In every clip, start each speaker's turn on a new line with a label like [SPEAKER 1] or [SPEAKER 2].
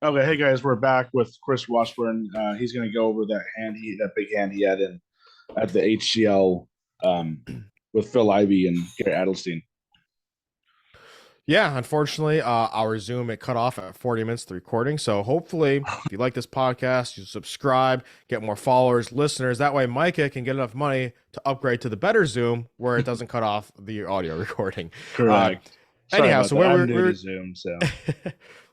[SPEAKER 1] Okay, hey guys, we're back with Chris Washburn. He's going to go over that big hand he had in at the HCL with Phil Ivey and Garrett Adelstein.
[SPEAKER 2] Yeah, unfortunately, our Zoom it cut off at 40 minutes of the recording. So hopefully, if you like this podcast, you subscribe, get more followers, listeners. That way, Micah can get enough money to upgrade to the better Zoom where it doesn't cut off the audio recording. Uh,
[SPEAKER 1] Correct. Sorry
[SPEAKER 2] anyhow,
[SPEAKER 1] about
[SPEAKER 2] so
[SPEAKER 1] that.
[SPEAKER 2] where
[SPEAKER 1] I'm
[SPEAKER 2] we're,
[SPEAKER 1] new to
[SPEAKER 2] we're
[SPEAKER 1] Zoom, so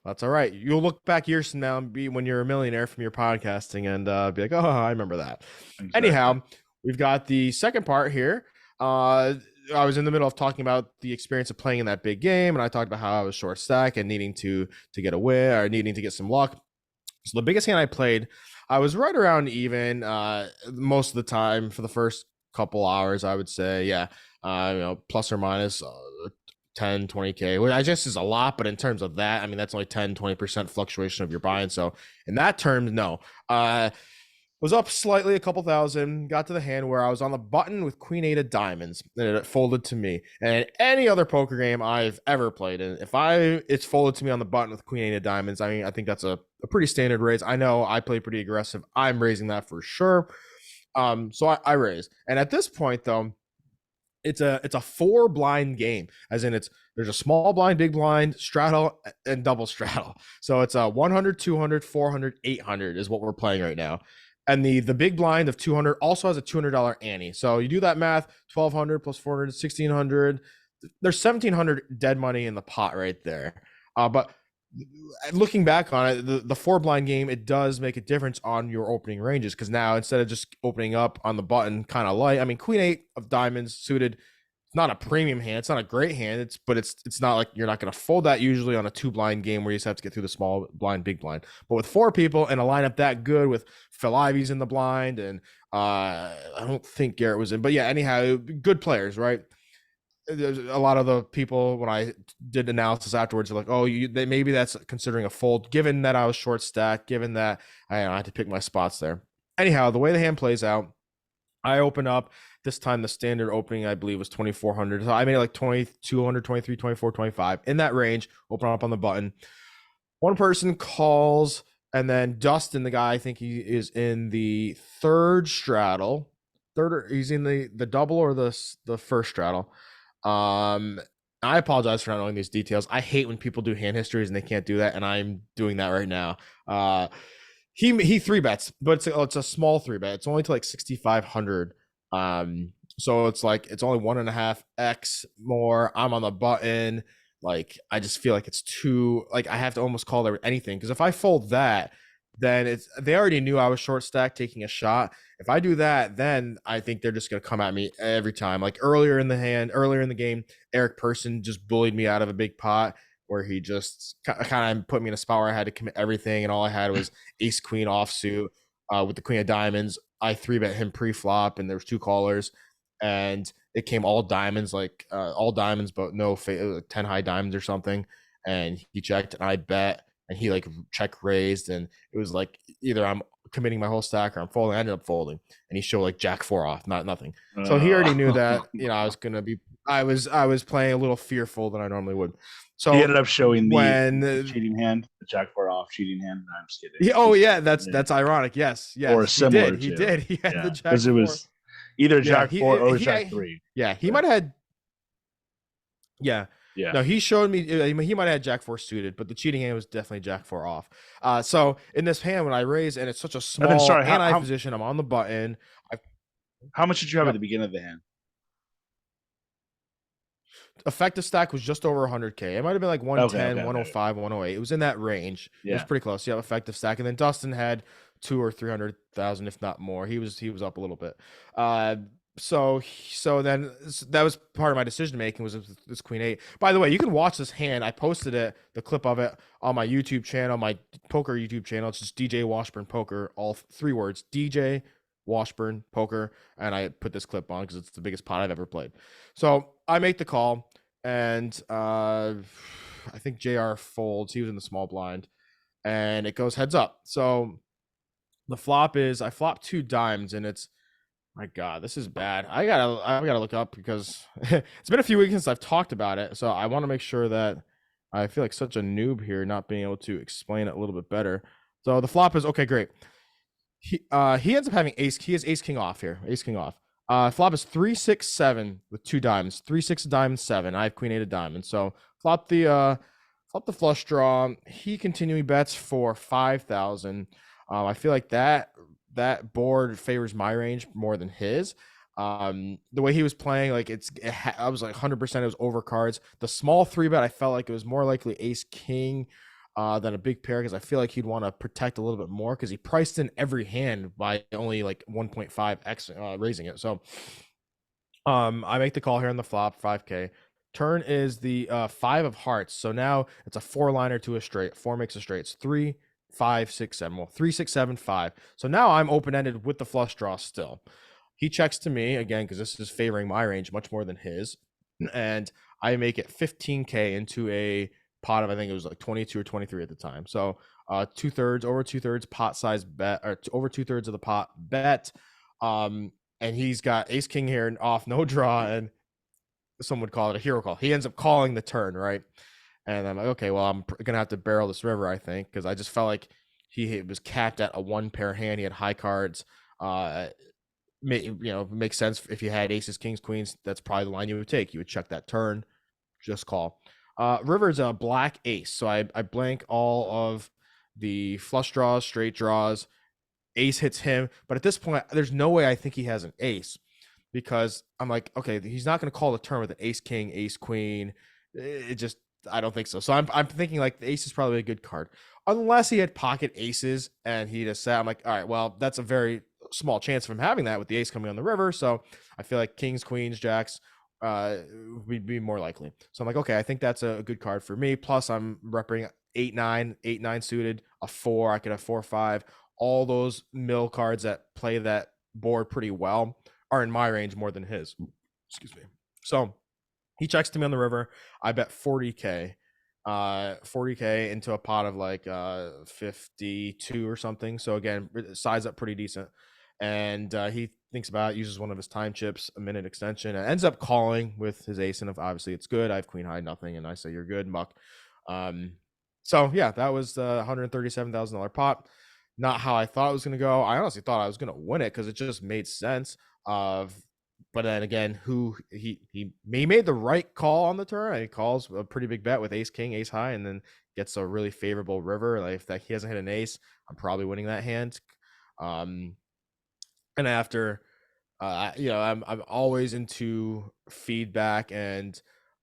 [SPEAKER 2] that's all right. You'll look back years from now and be when you're a millionaire from your podcasting and be like, oh, I remember that.
[SPEAKER 1] exactly.
[SPEAKER 2] Anyhow, we've got the second part here. I was in the middle of talking about the experience of playing in that big game, and I talked about how I was short stack and needing to get a win or needing to get some luck. So the biggest hand I played, I was right around even most of the time for the first couple hours, I would say. Yeah, plus or minus 10, 20K, which I guess is a lot, but in terms of that, I mean, that's only 10, 20% fluctuation of your buying. So in that term, no. Was up slightly, a couple thousand, got to the hand where I was on the button with Queen 8 of diamonds, and it folded to me. And any other poker game I've ever played, and if it's folded to me on the button with Queen 8 of diamonds, I mean, I think that's a pretty standard raise. I know I play pretty aggressive. I'm raising that for sure. So I raise. And at this point, though, it's a four blind game, as in there's a small blind, big blind, straddle, and double straddle. So it's a 100, 200, 400, 800 is what we're playing right now. And the big blind of 200 also has a $200 ante. So you do that math, 1200 plus 400, 1600. There's 1700 dead money in the pot right there. But looking back on it, the four blind game, it does make a difference on your opening ranges, because now instead of just opening up on the button kind of light, I mean, Queen 8 of diamonds suited, it's not a premium hand, it's not a great hand, but it's not like you're not going to fold that usually on a two blind game where you just have to get through the small blind, big blind. But with four people and a lineup that good with Phil Ivey's in the blind, and I don't think Garrett was in, but yeah, anyhow, good players, right? There's a lot of the people when I did analysis afterwards are like, oh, maybe that's considering a fold, given that I was short stack, given that I had to pick my spots there. Anyhow, the way the hand plays out, I open up this time. The standard opening, I believe, was 2,400. So I made it like 2,200, 23, 24, 25 in that range. Open up on the button. One person calls, and then Dustin, the guy, I think he is in the third straddle. He's in the double or the first straddle. I apologize for not knowing these details. I hate when people do hand histories and they can't do that, and I'm doing that right now. He three bets, but it's a small three bet. It's only to like 6,500. So it's like it's only 1.5x more. I'm on the button. Like, I just feel like it's too, like, I have to almost call there anything, because if I fold that, then they already knew I was short stack taking a shot. If I do that, then I think they're just going to come at me every time. Like earlier in the game, Eric Person just bullied me out of a big pot where he just kind of put me in a spot where I had to commit everything, and all I had was ace queen offsuit with the queen of diamonds. I three bet him pre-flop, and there was two callers, and it came all diamonds, but no 10 high diamonds or something. And he checked, and I bet, and he like check raised, and it was like either I'm committing my whole stack or I'm folding. I ended up folding, and he showed like jack four off, nothing. So he already knew that, I was gonna be. I was playing a little fearful than I normally would. So
[SPEAKER 1] he ended up showing
[SPEAKER 2] the
[SPEAKER 1] cheating hand, the jack four off cheating hand. No, I'm just kidding.
[SPEAKER 2] That's ironic. Yes,
[SPEAKER 1] or similar.
[SPEAKER 2] He did. He had the jack
[SPEAKER 1] because it was either jack four or
[SPEAKER 2] he,
[SPEAKER 1] jack three.
[SPEAKER 2] Yeah, he might have had. Yeah.
[SPEAKER 1] Yeah.
[SPEAKER 2] No, he showed me. He might have had jack four suited, but the cheating hand was definitely jack four off. So in this hand, when I raise, and it's such a small position, I'm on the button.
[SPEAKER 1] How much did you have at the beginning of the hand?
[SPEAKER 2] Effective stack was just over 100K. It might have been like 110, 105, 108. It was in that range. Yeah. It was pretty close. Yeah, effective stack. And then Dustin had 200 or 300,000, if not more. He was up a little bit. So then that was part of my decision making, was this Queen 8. By the way, you can watch this hand. I posted the clip of it on my YouTube channel, my poker YouTube channel. It's just DJ Washburn Poker, all three words, DJ Washburn Poker, and I put this clip on because it's the biggest pot I've ever played. So I make the call, and I think JR folds. He was in the small blind, and it goes heads up. So the flop is I flop two dimes, and it's, my God, this is bad. I gotta look up, because it's been a few weeks since I've talked about it, so I want to make sure that I feel like such a noob here, not being able to explain it a little bit better. So the flop is okay, great. He ends up having ace. He has ace king off here. Ace king off. Flop is 3-6-7 with two diamonds. 3-6 of diamonds, 7. I have queen 8 of diamonds. So flop the flush draw. He continuing bets for 5,000. I feel like that board favors my range more than his. The way he was playing, like I was like 100% it was over cards. The small 3-bet, I felt like it was more likely ace king than a big pair, because I feel like he'd want to protect a little bit more, because he priced in every hand by only like 1.5x raising it. So I make the call here on the flop, 5K. Turn is the 5 of hearts. So now it's a 4-liner to a straight. 4 makes a straight. It's 3, 5, 6, 7. Well, 3, 6, 7, 5. So now I'm open-ended with the flush draw still. He checks to me again, because this is favoring my range much more than his. And I make it 15K into a pot of, I think it was like 22 or 23 at the time. So over 2/3 pot size bet, or over 2/3 of the pot bet. And he's got ace king here and off, no draw, and some would call it a hero call. He ends up calling the turn, right? And I'm like, okay, well, I'm gonna have to barrel this river, I think, because I just felt like he was capped at a 1-pair hand. He had high cards. Makes sense if you had aces, kings, queens. That's probably the line you would take. You would check that turn, just call. River's a black ace, so I blank all of the flush draws, straight draws. Ace hits him, but at this point, there's no way I think he has an ace, because I'm like, okay, he's not going to call the turn with an ace king, ace queen. It just, I don't think so. So I'm thinking like the ace is probably a good card, unless he had pocket aces and he just sat. I'm like, all right, well, that's a very small chance of him having that with the ace coming on the river. So I feel like kings, queens, jacks would be more likely. So I'm like, okay, I think that's a good card for me. Plus, I'm repping 8-9 suited, a 4. I could have 4-5. All those mill cards that play that board pretty well are in my range more than his. Excuse me. So he checks to me on the river. I bet 40K. 40K into a pot of like 52 or something. So again, size up pretty decent. And he thinks about it, uses one of his time chips, a minute extension, and ends up calling with his ace. And if obviously it's good, I have queen high, nothing, and I say you're good, muck. So yeah, that was the $137,000 pot. Not how I thought it was going to go. I honestly thought I was going to win it because it just made sense. But then again, he made the right call on the turn. He calls a pretty big bet with ace king, ace high, and then gets a really favorable river. Like if that he hasn't hit an ace, I'm probably winning that hand. And after, I'm always into feedback and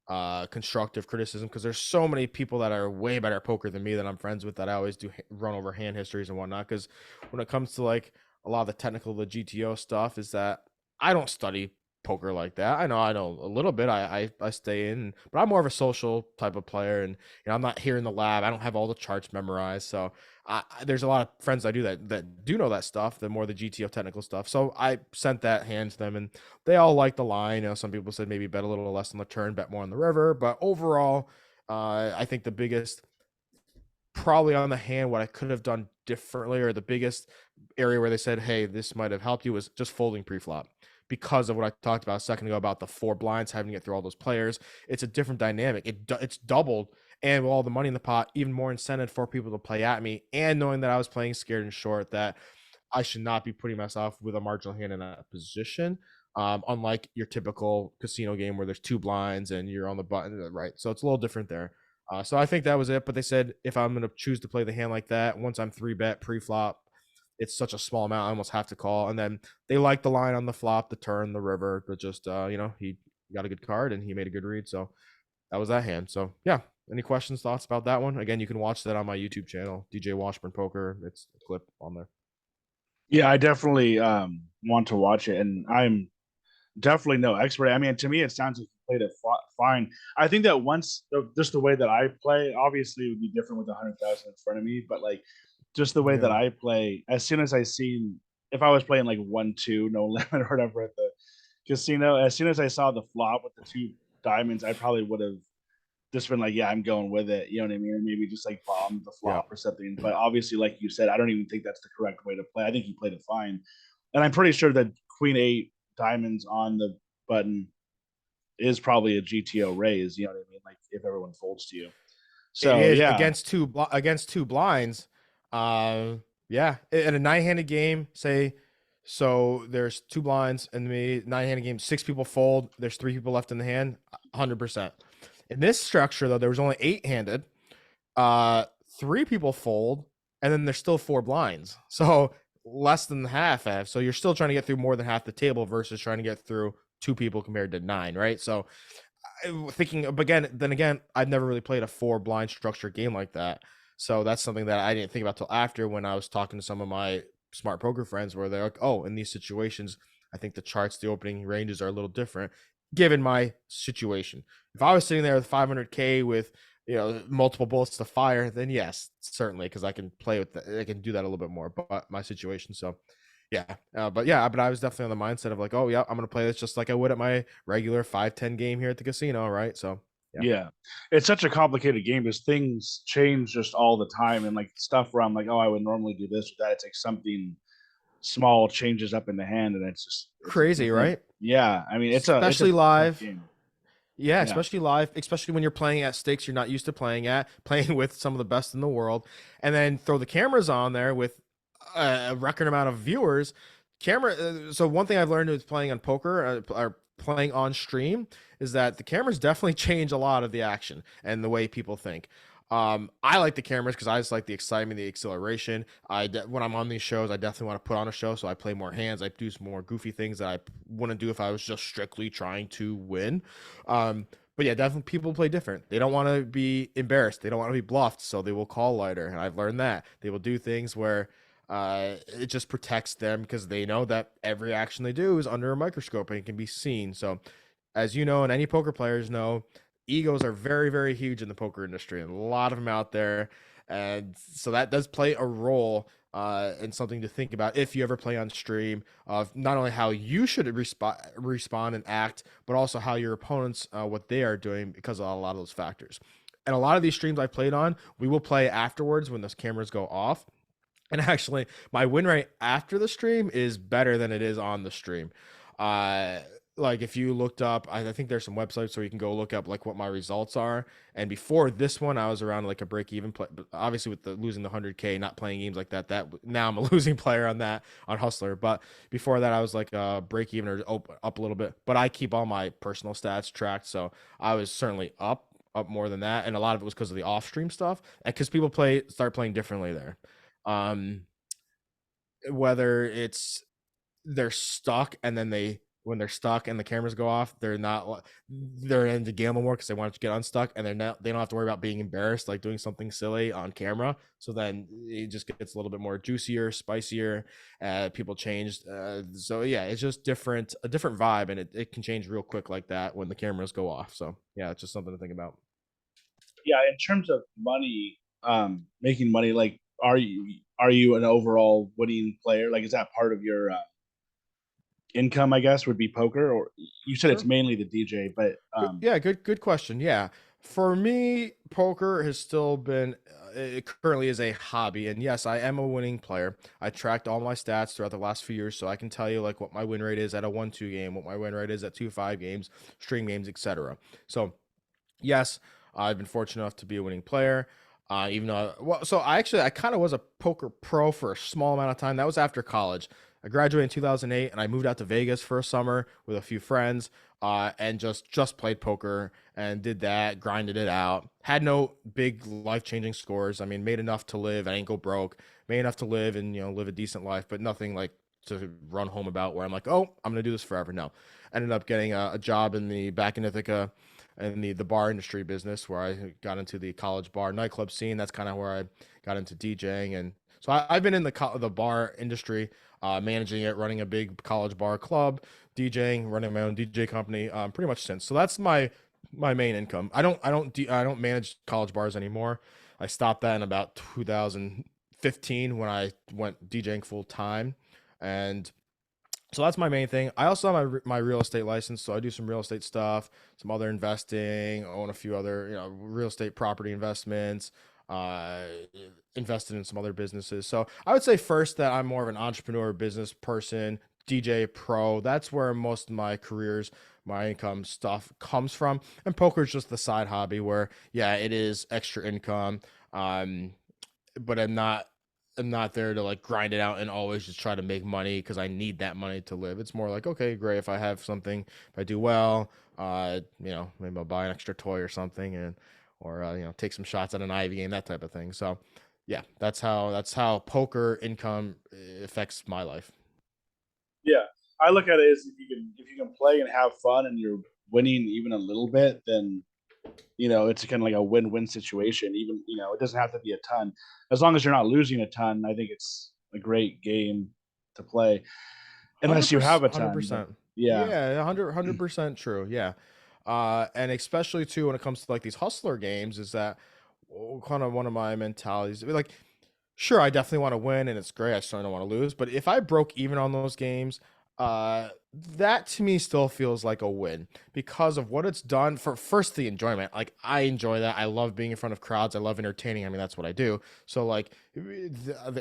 [SPEAKER 2] constructive criticism, because there's so many people that are way better at poker than me that I'm friends with, that I always do run over hand histories and whatnot. Because when it comes to like a lot of the technical, the GTO stuff, is that I don't study poker like that. I know a little bit. I stay in, but I'm more of a social type of player, and I'm not here in the lab. I don't have all the charts memorized. So there's a lot of friends I do that do know that stuff, the more the GTO technical stuff. So I sent that hand to them, and they all liked the line. Some people said maybe bet a little less on the turn, bet more on the river. But overall, I think the biggest probably on the hand, what I could have done differently, or the biggest area where they said, hey, this might have helped you, was just folding pre-flop, because of what I talked about a second ago about the 4 blinds, having to get through all those players. It's a different dynamic. It's doubled, and with all the money in the pot, even more incentive for people to play at me, and knowing that I was playing scared and short, that I should not be putting myself with a marginal hand in that position. Unlike your typical casino game where there's 2 blinds and you're on the button, right? So it's a little different there. So I think that was it. But they said if I'm going to choose to play the hand like that, once I'm 3-bet pre-flop, it's such a small amount, I almost have to call. And then they like the line on the flop, the turn, the river, but just he got a good card and he made a good read. So that was that hand. So yeah, any questions, thoughts about that one? Again, you can watch that on my YouTube channel, DJ Washburn Poker. It's a clip on there.
[SPEAKER 1] Yeah, I definitely want to watch it, and I'm definitely no expert. I mean, to me, it sounds like you played it fine. I think that once, just the way that I play, obviously it would be different with 100,000 in front of me, but like just the way that
[SPEAKER 2] Yeah.
[SPEAKER 1] I play, as soon as I seen, if I was playing like 1-2, no limit or whatever at the casino, as soon as I saw the flop with the 2 diamonds, I probably would have just been like, yeah, I'm going with it. You know what I mean? And maybe just like bomb the
[SPEAKER 2] Yeah.
[SPEAKER 1] flop or something. But obviously, like you said, I don't even think that's the correct way to play. I think he played it fine. And I'm pretty sure that queen 8 diamonds on the button is probably a GTO raise. You know what I mean? Like if everyone folds to you.
[SPEAKER 2] It
[SPEAKER 1] So
[SPEAKER 2] is
[SPEAKER 1] yeah,
[SPEAKER 2] against two blinds. Yeah, in a nine-handed game, say, so there's two blinds in the nine-handed game. Six people fold. There's three people left in the hand. 100%. In this structure, though, there was only eight-handed. Uh, Three people fold, and then there's still four blinds. So less than half. So you're still trying to get through more than half the table versus trying to get through two people compared to nine, right? So thinking again, I've never really played a four blind structure game like that. So that's something that I didn't think about till after when I was talking to some of my smart poker friends where they're like, oh, in these situations, I think the charts, the opening ranges are a little different given my situation. If I was sitting there with 500K with, multiple bullets to fire, then yes, certainly, because I can play with I can do that a little bit more. But my situation, so yeah, but I was definitely on the mindset of like, oh yeah, I'm gonna play this just like I would at my regular 5-10 game here at the casino, right? So yeah,
[SPEAKER 1] yeah, it's such a complicated game because things change just all the time, and like stuff where I'm like, oh, I would normally do this or that. It's like something small changes up in the hand, and it's a
[SPEAKER 2] crazy,
[SPEAKER 1] different thing.
[SPEAKER 2] right?
[SPEAKER 1] Yeah, I mean, it's a
[SPEAKER 2] Especially
[SPEAKER 1] tough
[SPEAKER 2] live.
[SPEAKER 1] game.
[SPEAKER 2] Yeah,
[SPEAKER 1] Yeah,
[SPEAKER 2] especially live, especially when you're playing at stakes you're not used to playing at, playing with some of the best in the world, and then throw the cameras on there with a record amount of viewers. So one thing I've learned with playing on poker or playing on stream is that the cameras definitely change a lot of the action and the way people think. I like the cameras because I just like the excitement, the exhilaration. When I'm on these shows, I definitely want to put on a show, so I play more hands. I do some more goofy things that I wouldn't do if I was just strictly trying to win. Um, but yeah, definitely people play different. They don't want to be embarrassed. They don't want to be bluffed, so they will call lighter. And I've learned that they will do things where it just protects them because they know that every action they do is under a microscope and it can be seen. So, as you know, and any poker players know, egos are very, very huge in the poker industry, and a lot of them out there. And so that does play a role and something to think about if you ever play on stream of not only how you should respond and act, but also how your opponents what they are doing because of a lot of those factors. And a lot of these streams I played on, we will play afterwards when those cameras go off. And actually, my win rate after the stream is better than it is on the stream. Uh, like if you looked up, I think there's some websites where you can go look up like what my results are. And before this one, I was around like a break even play. But obviously, with the losing the 100K, not playing games like that, now I'm a losing player on that on Hustler. But before that, I was like break even or up a little bit. But I keep all my personal stats tracked, so I was certainly up more than that. And a lot of it was because of the off stream stuff, and because people start playing differently there. Um, whether it's they're stuck and then when they're stuck and the cameras go off, they're into gamble more because they want to get unstuck and they don't have to worry about being embarrassed like doing something silly on camera. So then it just gets a little bit more juicier, spicier. People changed. So yeah, it's just a different vibe, and it can change real quick like that when the cameras go off. So yeah, it's just something to think about.
[SPEAKER 1] yeah. In terms of money, making money, like, are you an overall winning player? Like, is that part of your income? I guess would be poker, or you said it's
[SPEAKER 2] Sure.
[SPEAKER 1] mainly the DJ, but
[SPEAKER 2] Yeah, good question. Yeah. For me, poker has still been it currently is a hobby, and yes, I am a winning player. I tracked all my stats throughout the last few years, so I can tell you like what my win rate is at a 1-2 game, what my win rate is at 2-5 games, stream games, etc. So yes, I've been fortunate enough to be a winning player. Even though, well, so I kind of was a poker pro for a small amount of time. That was after college. I graduated in 2008, and I moved out to Vegas for a summer with a few friends, and just played poker and did that, grinded it out. Had no big life changing scores. I mean, made enough to live. I ain't go broke. Made enough to live and live a decent life, but nothing like to run home about where I'm like, oh, I'm gonna do this forever. No, ended up getting a job in the back in Ithaca in the bar industry business where I got into the college bar nightclub scene. That's kind of where I got into DJing, and so I've been in the bar industry, managing it, running a big college bar club, DJing, running my own DJ company, pretty much since. So that's my main income. I don't manage college bars anymore. I stopped that in about 2015 when I went DJing full time, and so that's my main thing. I also have my real estate license, so I do some real estate stuff, some other investing, own a few other real estate property investments, uh, invested in some other businesses. So I would say first that I'm more of an entrepreneur, business person, DJ pro. That's where most of my career's my income stuff comes from. And poker is just the side hobby where, yeah, it is extra income. Um, but I'm not there to like grind it out and always just try to make money because I need that money to live. It's more like, okay, great. If I have something, if I do well, maybe I'll buy an extra toy or something, and or take some shots at an Ivy game, that type of thing. So yeah, that's how poker income affects my life.
[SPEAKER 1] Yeah, I look at it as if you can play and have fun and you're winning even a little bit, then it's kind of like a win-win situation. Even it doesn't have to be a ton, as long as you're not losing a ton. I think it's a great game to play, unless you have
[SPEAKER 2] 100%,
[SPEAKER 1] a
[SPEAKER 2] hundred
[SPEAKER 1] ton. But
[SPEAKER 2] percent.
[SPEAKER 1] yeah,
[SPEAKER 2] Yeah, 100% true. Yeah, and especially too when it comes to like these hustler games, is that kind of one of my mentalities. Like, sure, I definitely want to win, and it's great. I certainly don't want to lose. But if I broke even on those games, that to me still feels like a win because of what it's done for. First, the enjoyment. Like, I enjoy that. I love being in front of crowds. I love entertaining. I mean, that's what I do. So like,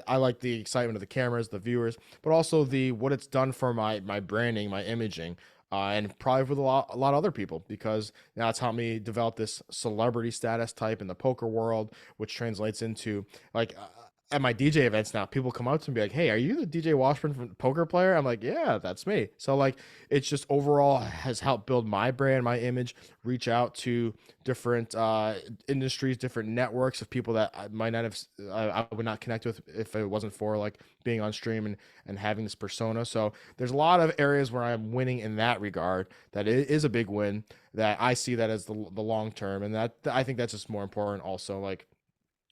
[SPEAKER 2] I like the excitement of the cameras, the viewers, but also the what it's done for my branding, my imaging. And probably with a lot of other people, because now it's helped me develop this celebrity status type in the poker world, which translates into like at my DJ events now, people come up to me and be like, "Hey, are you the DJ Washburn from Poker Player?" I'm like, "Yeah, that's me." So like, it's just overall has helped build my brand, my image, reach out to different industries, different networks of people that I might not have, I would not connect with if it wasn't for like being on stream and having this persona. So there's a lot of areas where I'm winning in that regard. That it is a big win. That I see that as the long term, and that I think that's just more important. Also, like,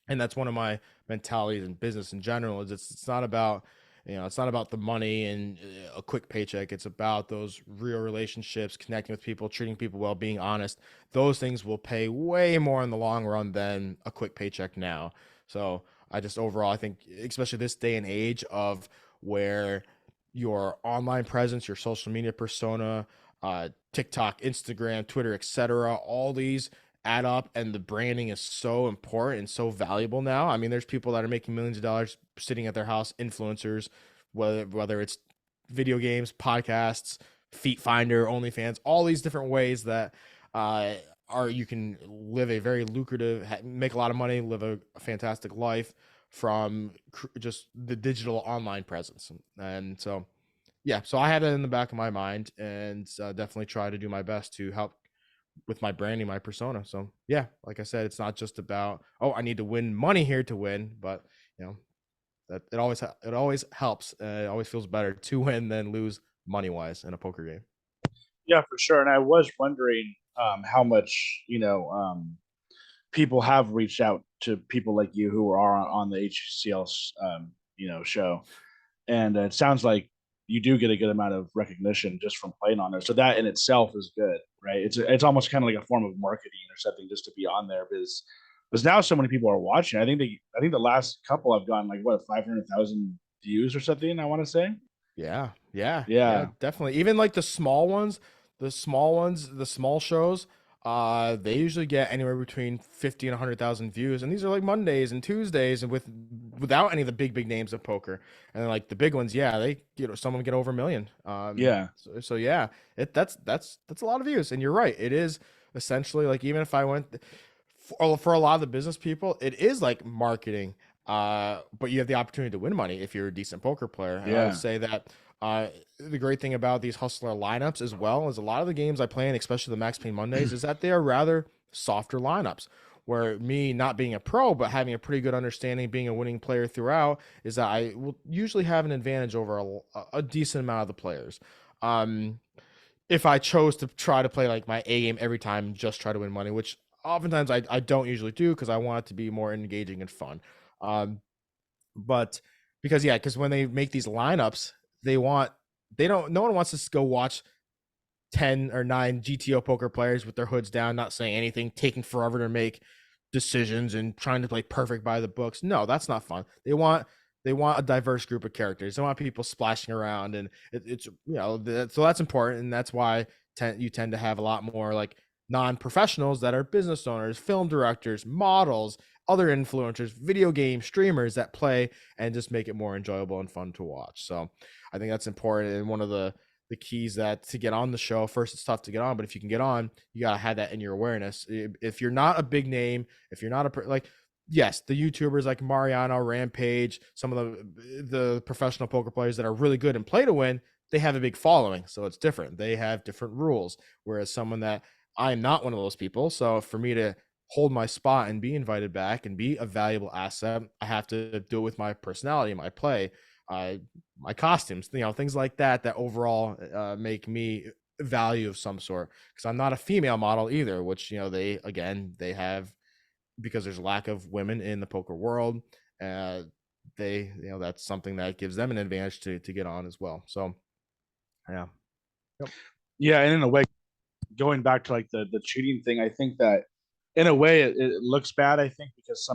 [SPEAKER 2] and that's one of my mentalities in business in general, is it's not about it's not about the money and a quick paycheck. It's about those real relationships, connecting with people, treating people well, being honest. Those things will pay way more in the long run than a quick paycheck now. So I just overall, I think, especially this day and age of where your online presence, your social media persona, TikTok, Instagram, Twitter, etc., all these add up, and the branding is so important and so valuable now. I mean, there's people that are making millions of dollars sitting at their house, influencers, whether it's video games, podcasts, Feet Finder, OnlyFans, all these different ways that are you can live a very lucrative, make a lot of money, live a fantastic life from just the digital online presence. And so yeah, so I had that in the back of my mind, and definitely try to do my best to help with my branding, my persona. So yeah, like I said, it's not just about, oh, I need to win money here to win, but you know that it always helps. It always feels better to win than lose money wise in a poker game.
[SPEAKER 1] yeah, for sure. And I was wondering how much people have reached out to people like you who are on the HCL show, and it sounds like you do get a good amount of recognition just from playing on there. So that in itself is good, right? It's almost kind of like a form of marketing or something just to be on there, because now so many people are watching. I think the last couple I've gotten like what 500,000 views or something. I want to say,
[SPEAKER 2] Yeah, yeah, yeah,
[SPEAKER 1] yeah,
[SPEAKER 2] definitely. Even like the small ones, the small shows, they usually get anywhere between 50 and 100,000 views, and these are like Mondays and Tuesdays, and without any of the big names of poker. And then like the big ones, yeah, they some of them get over a million.
[SPEAKER 1] yeah,
[SPEAKER 2] So yeah, that's a lot of views, and you're right. It is essentially like, even if I went for a lot of the business people, it is like marketing. But you have the opportunity to win money if you're a decent poker player. And I would
[SPEAKER 1] yeah,
[SPEAKER 2] say that the great thing about these hustler lineups, as well as a lot of the games I play in, especially the Max Payne Mondays, is that they are rather softer lineups. Where me not being a pro, but having a pretty good understanding, being a winning player throughout, is that I will usually have an advantage over a decent amount of the players. Um, if I chose to try to play like my A game every time, just try to win money, which oftentimes I don't usually do because I want it to be more engaging and fun. Um, but because when they make these lineups, they want they don't no one wants to go watch 10 or 9 GTO poker players with their hoods down, not saying anything, taking forever to make decisions and trying to play perfect by the books. No, that's not fun. They want a diverse group of characters. They want people splashing around, and it's so that's important, and that's why you tend to have a lot more like non-professionals that are business owners, film directors, models, other influencers, video game streamers that play and just make it more enjoyable and fun to watch. So I think that's important, and one of the keys that to get on the show. First, it's tough to get on, but if you can get on, you gotta have that in your awareness. If you're not a big name, if you're not a like, yes, the YouTubers like Mariano, Rampage, some of the professional poker players that are really good and play to win, they have a big following, so it's different. They have different rules. Whereas someone that I'm not one of those people, so for me to hold my spot and be invited back and be a valuable asset, I have to do it with my personality, my play, uh, my costumes, things like that, that overall make me value of some sort. Because I'm not a female model either, which they have, because there's a lack of women in the poker world. Uh, that's something that gives them an advantage to get on as well. So yeah. Yep.
[SPEAKER 1] Yeah, and in a way, going back to like the cheating thing, I think that in a way it looks bad. I think because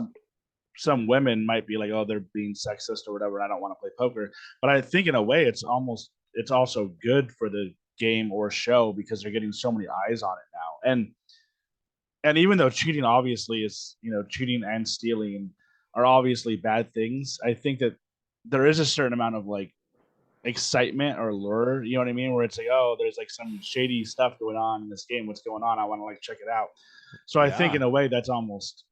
[SPEAKER 1] some women might be like, oh, they're being sexist or whatever. And I don't want to play poker, but I think in a way it's also good for the game or show because they're getting so many eyes on it now. And even though cheating obviously is, cheating and stealing are obviously bad things, I think that there is a certain amount of like excitement or lure, you know what I mean? Where it's like, oh, there's like some shady stuff going on in this game. What's going on? I want to like check it out. So I think
[SPEAKER 2] Yeah.
[SPEAKER 1] in a way that's almost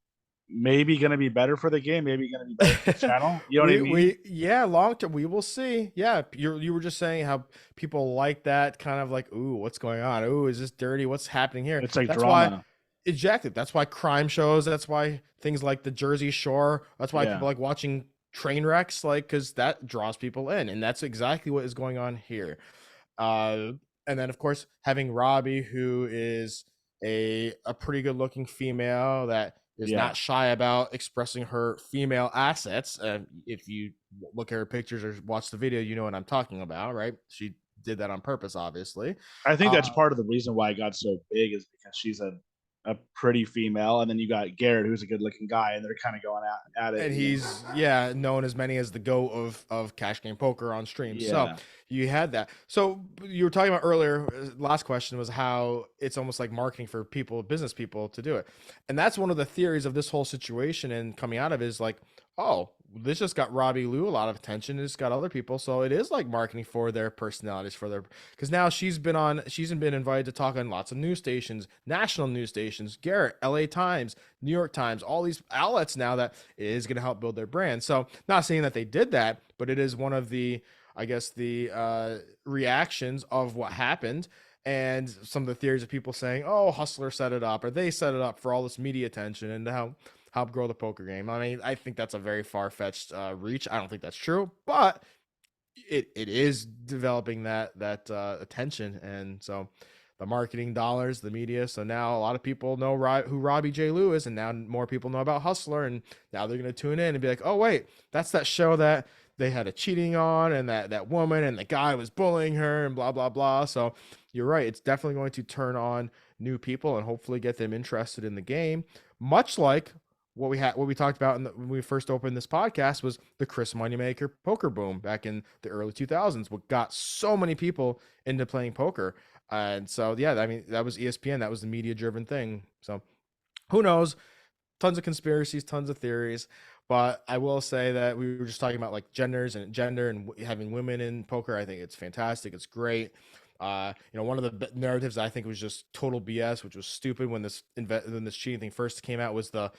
[SPEAKER 1] maybe going to be better for the game, maybe going to be better for the channel. You know what I mean?
[SPEAKER 2] we yeah, long term we will see. Yeah, you were just saying how people like that kind of like, ooh, what's going on? Ooh, is this dirty? What's happening here?
[SPEAKER 1] It's like
[SPEAKER 2] That's why,
[SPEAKER 1] drama.
[SPEAKER 2] exactly. That's why crime shows. That's why things like the Jersey Shore. That's why
[SPEAKER 1] Yeah.
[SPEAKER 2] people like watching train wrecks, like, because that draws people in, and that's exactly what is going on here. Uh, and then of course having Robbie, who is a pretty good looking female that is
[SPEAKER 1] Yeah.
[SPEAKER 2] not shy about expressing her female assets. If you look at her pictures or watch the video, you know what I'm talking about, right? She did that on purpose, obviously.
[SPEAKER 1] I think that's
[SPEAKER 2] Uh,
[SPEAKER 1] part of the reason why it got so big is because she's a pretty female, and then you got Garrett, who's a good looking guy, and they're kind of going at it.
[SPEAKER 2] and he's, yeah, known as many as the goat of cash game poker on stream. So
[SPEAKER 1] Yeah,
[SPEAKER 2] you had that. So you were talking about earlier, last question was how it's almost like marketing for people, business people, to do it. And that's one of the theories of this whole situation and coming out of it is like, oh, this just got Robbie Lou a lot of attention. It's got other people. So it is like marketing for their personalities, for their, because now she's been invited to talk on lots of news stations, national news stations, Garrett, LA Times, New York Times, all these outlets now, that is going to help build their brand. So not saying that they did that, but it is one of the, I guess, the reactions of what happened. And some of the theories of people saying, oh, Hustler set it up, or they set it up for all this media attention and how help grow the poker game. I mean, I think that's a very far-fetched reach. I don't think that's true, but it is developing that attention, and so the marketing dollars, the media. So now a lot of people know who Robbie J. Lou is, and now more people know about Hustler, and now they're going to tune in and be like, oh wait, that's that show that they had a cheating on, and that woman and the guy was bullying her, and blah blah blah. So you're right, it's definitely going to turn on new people and hopefully get them interested in the game, much like what we talked about when we first opened this podcast was the Chris Moneymaker poker boom back in the early 2000s. What got so many people into playing poker, and so yeah, I mean that was ESPN, that was the media driven thing. So who knows? Tons of conspiracies, tons of theories. But I will say that we were just talking about like gender and having women in poker. I think it's fantastic. It's great. One of the narratives I think was just total BS, which was stupid when this cheating thing first came out, was the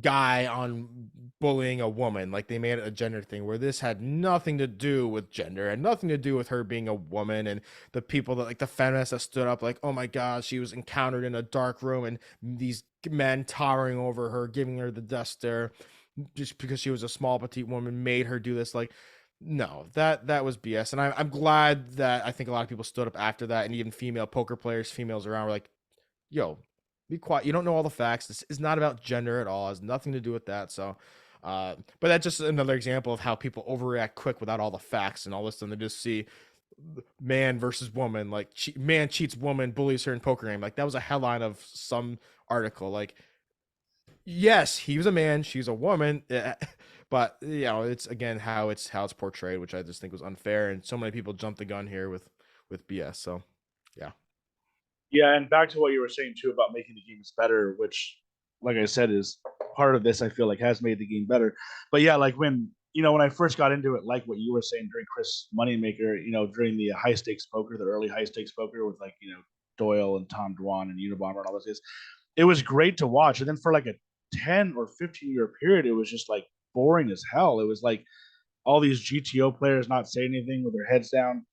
[SPEAKER 2] guy on bullying a woman. Like they made it a gender thing, where this had nothing to do with gender and nothing to do with her being a woman. And the people that, like the feminists that stood up like, oh my god, she was encountered in a dark room and these men towering over her, giving her the death stare just because she was a small petite woman, made her do this. Like, no, that was BS. And I'm glad that I think a lot of people stood up after that, and even female poker players, females around, were like, yo, be quiet. You don't know all the facts. This is not about gender at all. It has nothing to do with that. So, but that's just another example of how people overreact quick without all the facts, and all of a sudden they just see man versus woman, like man cheats woman, bullies her in poker game. Like that was a headline of some article. Like, yes, he was a man, she's a woman, but it's again how it's portrayed, which I just think was unfair, and so many people jumped the gun here with BS. So, yeah.
[SPEAKER 1] yeah, and back to what you were saying too about making the games better, which, like I said, is part of this. I feel like has made the game better. But yeah, like when when I first got into it, like what you were saying during Chris Moneymaker, during the high stakes poker, the early high stakes poker with like, Doyle and Tom Dwan and Unabomber and all those guys, it was great to watch. And then for like a 10 or 15-year period, it was just like boring as hell. It was like all these GTO players not saying anything with their heads down.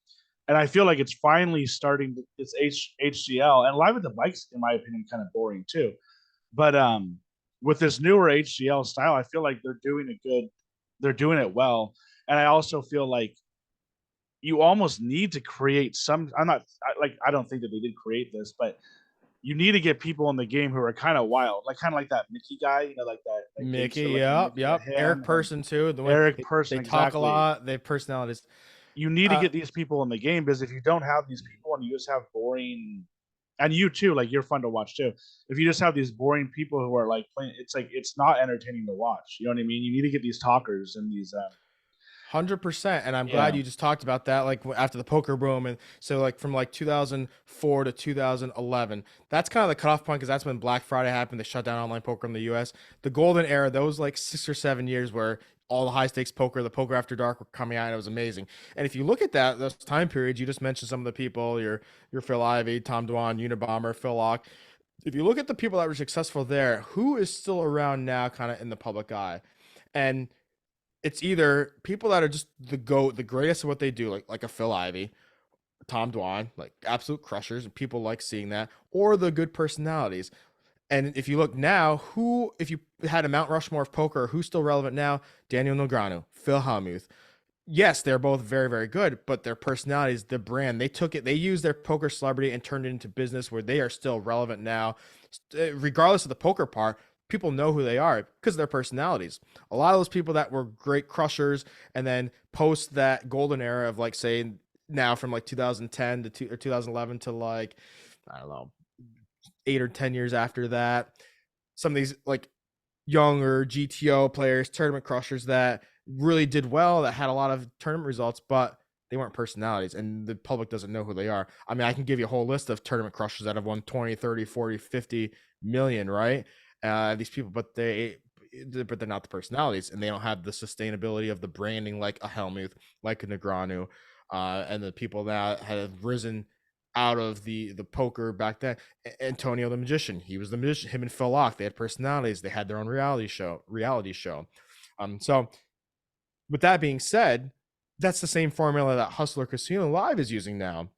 [SPEAKER 1] And I feel like it's finally starting to, it's HCL and Live with the Bikes, in my opinion, kind of boring too. But with this newer HCL style, I feel like they're doing it well. And I also feel like you almost need to create some. I don't think that they did create this, but you need to get people in the game who are kind of wild, like kind of like that Mickey guy, like that
[SPEAKER 2] Mickey,
[SPEAKER 1] gangster looking
[SPEAKER 2] yep,
[SPEAKER 1] Mickey,
[SPEAKER 2] yep.
[SPEAKER 1] him
[SPEAKER 2] Eric
[SPEAKER 1] and
[SPEAKER 2] Person too. The way
[SPEAKER 1] Eric
[SPEAKER 2] they
[SPEAKER 1] Person,
[SPEAKER 2] talk a
[SPEAKER 1] exactly.
[SPEAKER 2] lot, they have personalities.
[SPEAKER 1] You need to
[SPEAKER 2] Uh,
[SPEAKER 1] get these people in the game because if you don't have these people and you just have boring, and you too, like you're fun to watch too. If you just have these boring people who are like playing, it's like it's not entertaining to watch. You know what I mean? You need to get these talkers and these.
[SPEAKER 2] 100%, and I'm glad
[SPEAKER 1] Yeah,
[SPEAKER 2] you just talked about that, like after the poker boom. And so like from like 2004 to 2011, that's kind of the cutoff point, because that's when Black Friday happened. They shut down online poker in the US. The golden era, those like 6 or 7 years where all the high stakes poker, the poker after dark were coming out, and it was amazing. And if you look at that, those time periods, you just mentioned some of the people, your Phil Ivey, Tom Dwan, Unabomber, Phil Locke. If you look at the people that were successful there, who is still around now kind of in the public eye? And it's either people that are just the GOAT, the greatest at what they do, like a Phil Ivey, Tom Dwan, like absolute crushers, and people like seeing that, or the good personalities. And if you look now, if you had a Mount Rushmore of poker, who's still relevant now? Daniel Negreanu, Phil Hellmuth. Yes, they're both very, very good, but their personalities, the brand, they took it, they used their poker celebrity and turned it into business where they are still relevant now. Regardless of the poker part, people know who they are because of their personalities. A lot of those people that were great crushers and then post that golden era of like, say, now from like 2010 or 2011 to like, I don't know, 8 or 10 years after that, some of these like younger GTO players, tournament crushers that really did well, that had a lot of tournament results, but they weren't personalities, and the public doesn't know who they are. I mean, I can give you a whole list of tournament crushers that have won 20, 30, 40, 50 million, right? These people, but they're not the personalities, and they don't have the sustainability of the branding like a Helmuth, like a Negreanu, and the people that have risen out of the poker back then. Antonio the Magician, he was the magician. Him and Phil Locke, they had personalities. They had their own reality show. So with that being said, that's the same formula that Hustler Casino Live is using now.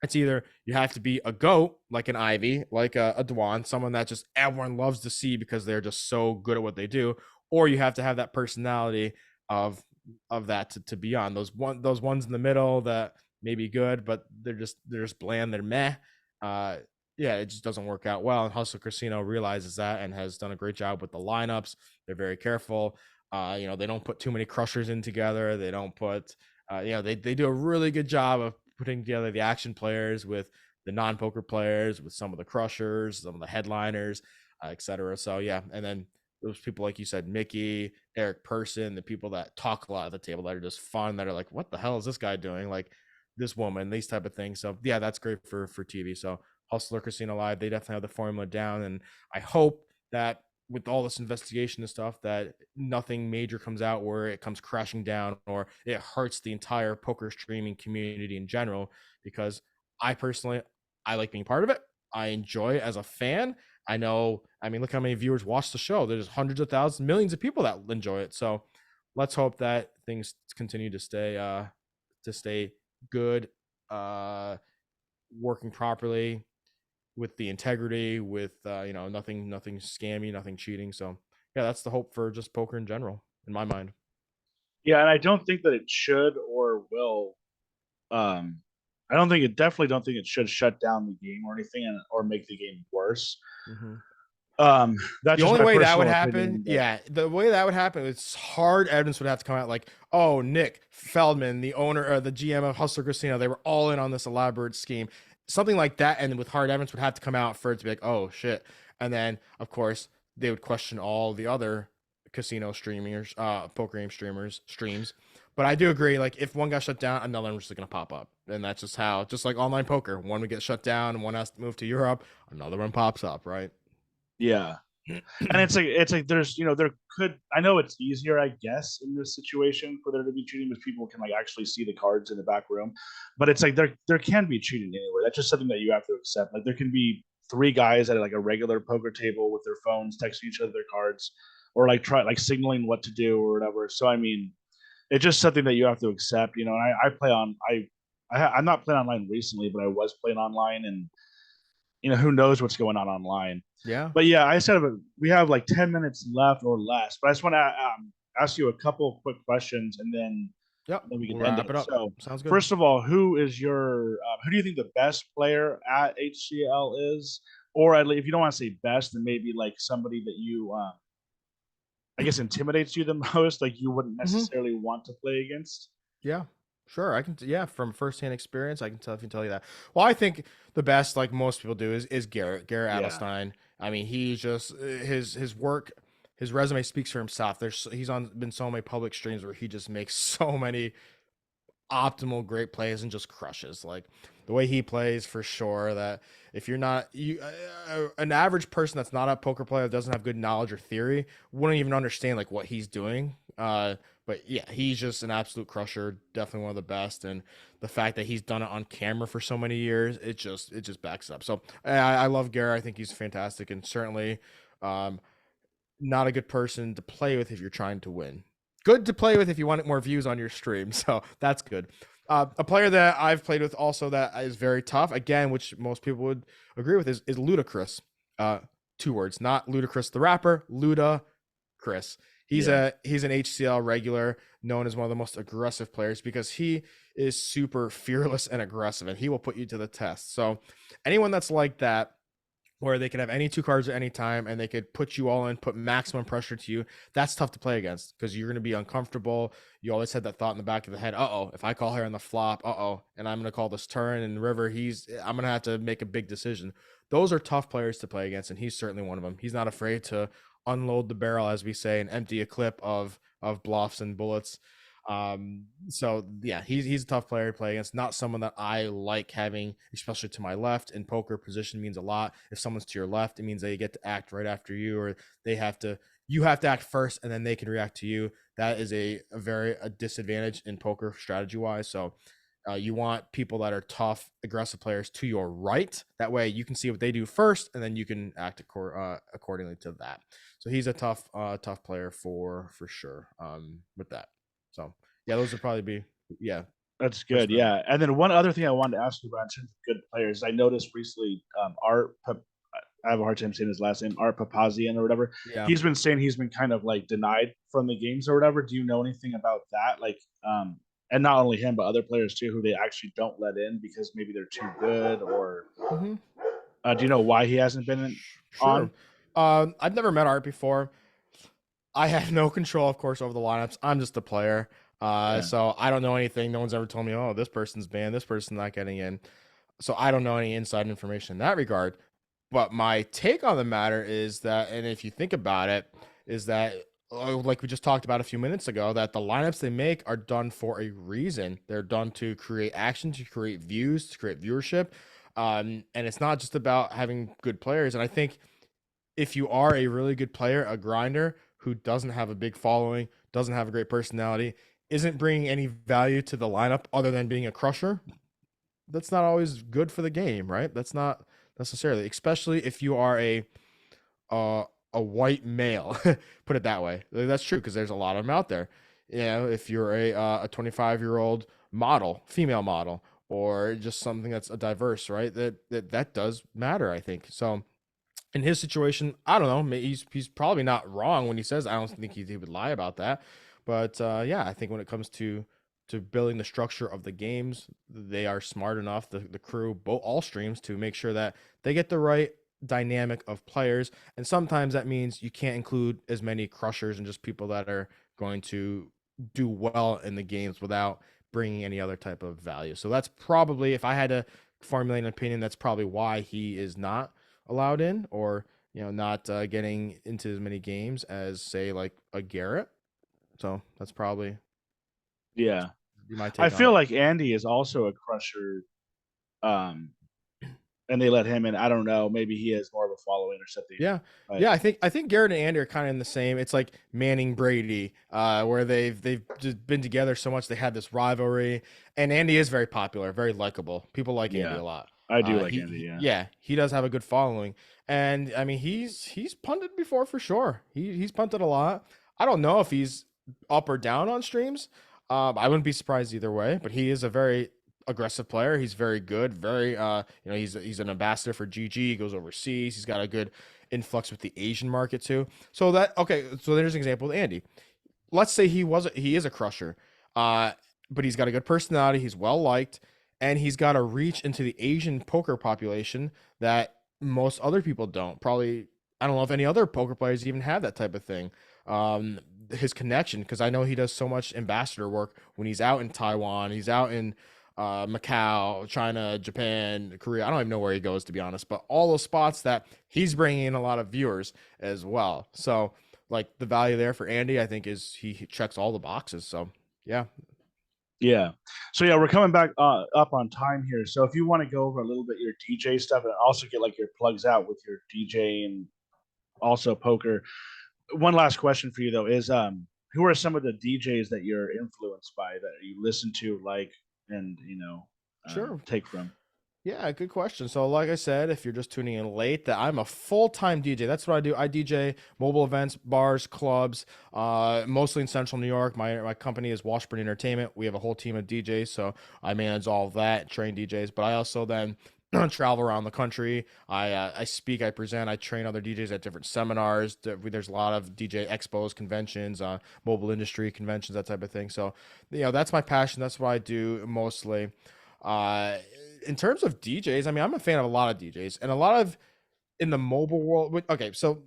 [SPEAKER 2] It's either you have to be a GOAT, like an Ivy, like a Dwan, someone that just everyone loves to see because they're just so good at what they do, or you have to have that personality of that to be on. Those ones in the middle that may be good, but they're just bland, they're meh. Uh, yeah, it just doesn't work out well. And Hustle Casino realizes that and has done a great job with the lineups. They're very careful. They don't put too many crushers in together. They don't put, they do a really good job of putting together the action players with the non-poker players, with some of the crushers, some of the headliners, etc. So yeah, and then those people, like you said, Mickey, Eric Person, the people that talk a lot at the table that are just fun, that are like, what the hell is this guy doing? Like this woman, these type of things. So yeah, that's great for TV. So Hustler Casino Live, they definitely have the formula down, and I hope that with all this investigation and stuff, that nothing major comes out where it comes crashing down or it hurts the entire poker streaming community in general. Because I personally, I like being part of it. I enjoy it as a fan. I know, I mean, look how many viewers watch the show. There's hundreds of thousands, millions of people that enjoy it. So let's hope that things continue to stay good, working properly, with the integrity, with nothing scammy, nothing cheating. So yeah, that's the hope for just poker in general, in my mind.
[SPEAKER 1] yeah, and I don't think that it should or will. Um, I don't think it definitely don't think it should shut down the game or anything, or make the game worse.
[SPEAKER 2] Mm-hmm.
[SPEAKER 1] That's
[SPEAKER 2] The
[SPEAKER 1] just
[SPEAKER 2] only
[SPEAKER 1] my
[SPEAKER 2] way that would
[SPEAKER 1] personal
[SPEAKER 2] happen,
[SPEAKER 1] opinion, but
[SPEAKER 2] yeah, the way that would happen, it's hard evidence would have to come out like, oh, Nick Feldman, the owner or the GM of Hustler Casino, they were all in on this elaborate scheme. Something like that, and with hard evidence would have to come out for it to be like, oh shit. And then of course they would question all the other casino streamers, poker game streams. But I do agree, like if one got shut down, another one was just gonna pop up. And that's just how, just like online poker, one would get shut down and one has to move to Europe, another one pops up, right?
[SPEAKER 1] yeah. And it's like there's there could I know it's easier I guess in this situation for there to be cheating because people can like actually see the cards in the back room, but it's like there can be cheating anywhere. That's just something that you have to accept. Like there can be three guys at like a regular poker table with their phones texting each other their cards, or like try like signaling what to do or whatever. So I mean, it's just something that you have to accept. And I play on I'm not playing online recently, but I was playing online, and who knows what's going on online.
[SPEAKER 2] Yeah.
[SPEAKER 1] But yeah, I said we have like 10 minutes left or less, but I just want to ask you a couple quick questions, and then
[SPEAKER 2] Yep.
[SPEAKER 1] we
[SPEAKER 2] We'll
[SPEAKER 1] can end
[SPEAKER 2] wrap
[SPEAKER 1] it.
[SPEAKER 2] it up.
[SPEAKER 1] So,
[SPEAKER 2] Sounds good.
[SPEAKER 1] first of all, who do you think the best player at HCL is? Or at least, if you don't want to say best, then maybe like somebody that you, I guess, intimidates you the most, like you wouldn't
[SPEAKER 2] Hmm.
[SPEAKER 1] necessarily want to play against.
[SPEAKER 2] Yeah. Sure, I can. Yeah, from firsthand experience, I can tell you that. Well, I think the best, like most people do, is Garrett
[SPEAKER 1] Yeah,
[SPEAKER 2] Adelstein. I mean, he's just his work, his resume speaks for himself. He's on been so many public streams where he just makes so many optimal great plays and just crushes. Like the way he plays, for sure. That if you're not an average person that's not a poker player that doesn't have good knowledge or theory wouldn't even understand like what he's doing. But yeah, he's just an absolute crusher. Definitely one of the best, and the fact that he's done it on camera for so many years, it just backs up. So I love Garrett. I think he's fantastic, and certainly um, not a good person to play with if you're trying to win. Good to play with if you want more views on your stream. So that's good. A player that I've played with also that is very tough, again, which most people would agree with, is Ludacris. Uh, two words, not Ludacris the rapper, Luda Chris.
[SPEAKER 1] yeah,
[SPEAKER 2] He's an HCL regular, known as one of the most aggressive players because he is super fearless and aggressive, and he will put you to the test. So anyone that's like that, where they could have any two cards at any time and they could put you all in, put maximum pressure to you. That's tough to play against because you're going to be uncomfortable. You always had that thought in the back of the head, if I call here on the flop, and I'm going to call this turn and river, I'm going to have to make a big decision. Those are tough players to play against, and he's certainly one of them. He's not afraid to unload the barrel, as we say, and empty a clip of bluffs and bullets. So yeah, he's a tough player to play against. Not someone that I like having, especially to my left. In poker, position means a lot. If someone's to your left, it means they get to act right after you, or you have to act first, and then they can react to you. That is a disadvantage in poker strategy wise. So you want people that are tough, aggressive players to your right. That way, you can see what they do first, and then you can act accordingly to that. So he's a tough player for sure. With that. So yeah, those would probably be
[SPEAKER 1] that's
[SPEAKER 2] first
[SPEAKER 1] good.
[SPEAKER 2] round.
[SPEAKER 1] Yeah, and then one other thing I wanted to ask you about in terms of good players, I noticed recently, I have a hard time saying his last name, Art Papazian or whatever.
[SPEAKER 2] Yeah.
[SPEAKER 1] He's been saying he's been kind of like denied from the games or whatever. Do you know anything about that? Like, and not only him, but other players too, who they actually don't let in because maybe they're too good, or
[SPEAKER 2] Mm-hmm.
[SPEAKER 1] do you know why he hasn't been
[SPEAKER 2] Sure.
[SPEAKER 1] on?
[SPEAKER 2] I've never met Art before. I have no control, of course, over the lineups. I'm just a player.
[SPEAKER 1] Yeah,
[SPEAKER 2] So I don't know anything. No one's ever told me, oh, this person's banned, this person's not getting in. So I don't know any inside information in that regard. But my take on the matter is that, and if you think about it, is that like we just talked about a few minutes ago, that the lineups they make are done for a reason. They're done to create action, to create views, to create viewership. And it's not just about having good players. And I think if you are a really good player, a grinder who doesn't have a big following, doesn't have a great personality, isn't bringing any value to the lineup other than being a crusher, that's not always good for the game, right? That's not necessarily, especially if you are uh, a white male. Put it that way. That's true because there's a lot of them out there. If you're a 25-year-old model, female model, or just something that's a diverse, right? That does matter, I think. So in his situation, I don't know. He's probably not wrong when he says I don't think he would lie about that. But yeah, I think when it comes to building the structure of the games, they are smart enough, the crew, both all streams, to make sure that they get the right dynamic of players. And sometimes that means you can't include as many crushers and just people that are going to do well in the games without bringing any other type of value. So that's probably, if I had to formulate an opinion, that's probably why he is not allowed in, or not getting into as many games as, say, like a Garrett. So that's probably
[SPEAKER 1] yeah.
[SPEAKER 2] be my
[SPEAKER 1] I
[SPEAKER 2] take on
[SPEAKER 1] feel
[SPEAKER 2] it.
[SPEAKER 1] like Andy is also a crusher. Um, and they let him in. I don't know. Maybe he has more of a following or something.
[SPEAKER 2] Yeah.
[SPEAKER 1] But
[SPEAKER 2] Yeah, I think Garrett and Andy are kind of in the same. It's like Manning Brady, where they've just been together so much they had this rivalry. And Andy is very popular, very likable. People like Andy
[SPEAKER 1] yeah,
[SPEAKER 2] a lot.
[SPEAKER 1] I do like Andy.
[SPEAKER 2] He
[SPEAKER 1] Yeah,
[SPEAKER 2] yeah, he does have a good following. And I mean he's punted before for sure. He's punted a lot. I don't know if he's up or down on streams. I wouldn't be surprised either way, but he is a very aggressive player. He's very good, very he's an ambassador for GG, he goes overseas. He's got a good influx with the Asian market too. So that okay, so there's an example with Andy. Let's say he is a crusher, uh, but he's got a good personality. He's well liked, and he's got a reach into the Asian poker population that most other people don't. Probably I don't know if any other poker players even have that type of thing. His connection, because I know he does so much ambassador work when he's out in Taiwan, he's out in Macau, China, Japan, Korea. I don't even know where he goes to be honest, but all those spots that he's bringing in a lot of viewers as well. So like the value there for Andy, I think is he checks all the boxes. So yeah,
[SPEAKER 1] yeah. So yeah, we're coming back up on time here. So if you want to go over a little bit your DJ stuff and also get like your plugs out with your DJ and also poker. One last question for you though is who are some of the DJs that you're influenced by that you listen to, like, and
[SPEAKER 2] sure.
[SPEAKER 1] take from?
[SPEAKER 2] Yeah, good question. So, like I said, if you're just tuning in late, that I'm a full-time DJ. That's what I do. I DJ mobile events, bars, clubs, mostly in Central New York. My company is Washburn Entertainment. We have a whole team of DJs, so I manage all of that, train DJs. But I also then travel around the country. I speak, I present, I train other DJs at different seminars. There's a lot of DJ expos, conventions, mobile industry conventions, that type of thing. So, that's my passion. That's what I do mostly. Uh, in terms of DJs, I mean, I'm a fan of a lot of DJs and a lot of in the mobile world. Okay, so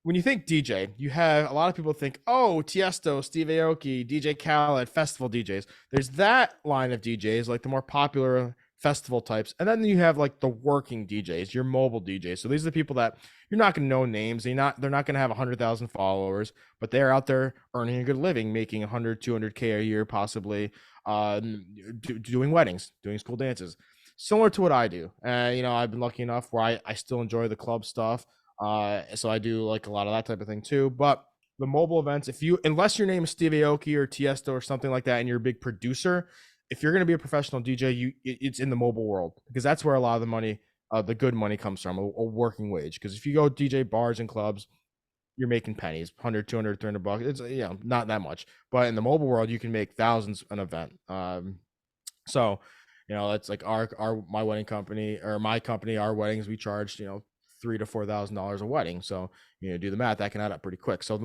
[SPEAKER 2] when you think DJ, you have a lot of people think, oh, Tiesto, Steve Aoki, DJ Khaled, festival DJs. There's that line of DJs, like the more popular festival types. And then you have like the working DJs, your mobile DJs. So these are the people that you're not going to know names. They're not going to have 100,000 followers, but they're out there earning a good living, making 100, 200K a year, possibly doing weddings, doing school dances. Similar to what I do. I've been lucky enough where I still enjoy the club stuff. So I do like a lot of that type of thing too. But the mobile events, unless your name is Steve Aoki or Tiesto or something like that, and you're a big producer, if you're going to be a professional DJ, it's in the mobile world because that's where a lot of the money, the good money comes from, a working wage. Because if you go DJ bars and clubs, you're making pennies, 100, 200, 300 bucks. It's not that much. But in the mobile world, you can make thousands an event. So it's like my wedding company or my company, our weddings, we charged $3,000 to $4,000 a wedding. So do the math, that can add up pretty quick. So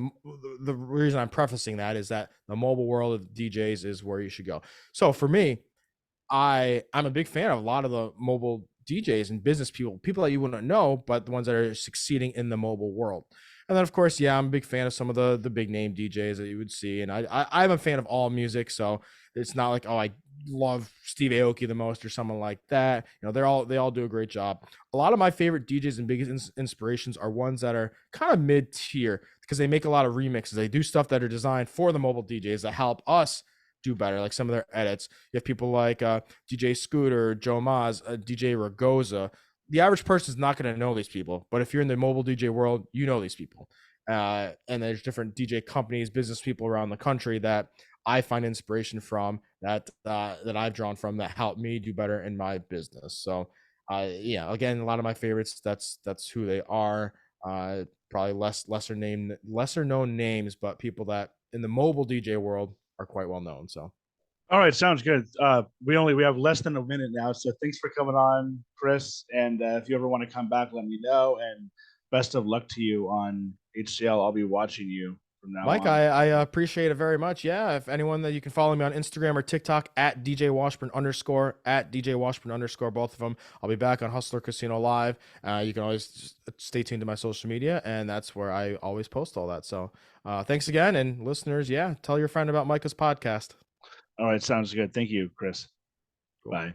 [SPEAKER 2] the reason I'm prefacing that is that the mobile world of DJs is where you should go. So for me, I'm a big fan of a lot of the mobile DJs and business people that you wouldn't know, but the ones that are succeeding in the mobile world. And then of course, yeah, I'm a big fan of some of the big name DJs that you would see. And I'm a fan of all music, so it's not like, oh, I love Steve Aoki the most or someone like that. They all do a great job. A lot of my favorite DJs and biggest inspirations are ones that are kind of mid tier because they make a lot of remixes. They do stuff that are designed for the mobile DJs that help us do better, like some of their edits. You have people like DJ Scooter, Joe Maz, DJ Ragoza. The average person is not going to know these people, but if you're in the mobile DJ world, you know these people. And there's different DJ companies, business people around the country that I find inspiration from, that I've drawn from, that help me do better in my business. So, again, a lot of my favorites. That's who they are. Probably lesser known names, but people that in the mobile DJ world are quite well known. So.
[SPEAKER 1] All right, sounds good. We have less than a minute now, so thanks for coming on, Chris. And if you ever want to come back, let me know. And best of luck to you on HCL. I'll be watching you from now
[SPEAKER 2] Mike,
[SPEAKER 1] on.
[SPEAKER 2] I appreciate it very much. Yeah, if anyone that you can follow me on Instagram or TikTok at DJ Washburn _ at DJ Washburn _ both of them. I'll be back on Hustler Casino Live. You can always stay tuned to my social media, and that's where I always post all that. So thanks again, and listeners, yeah, tell your friend about Micah's podcast.
[SPEAKER 1] All right, sounds good. Thank you, Chris.
[SPEAKER 2] Cool.
[SPEAKER 1] Bye.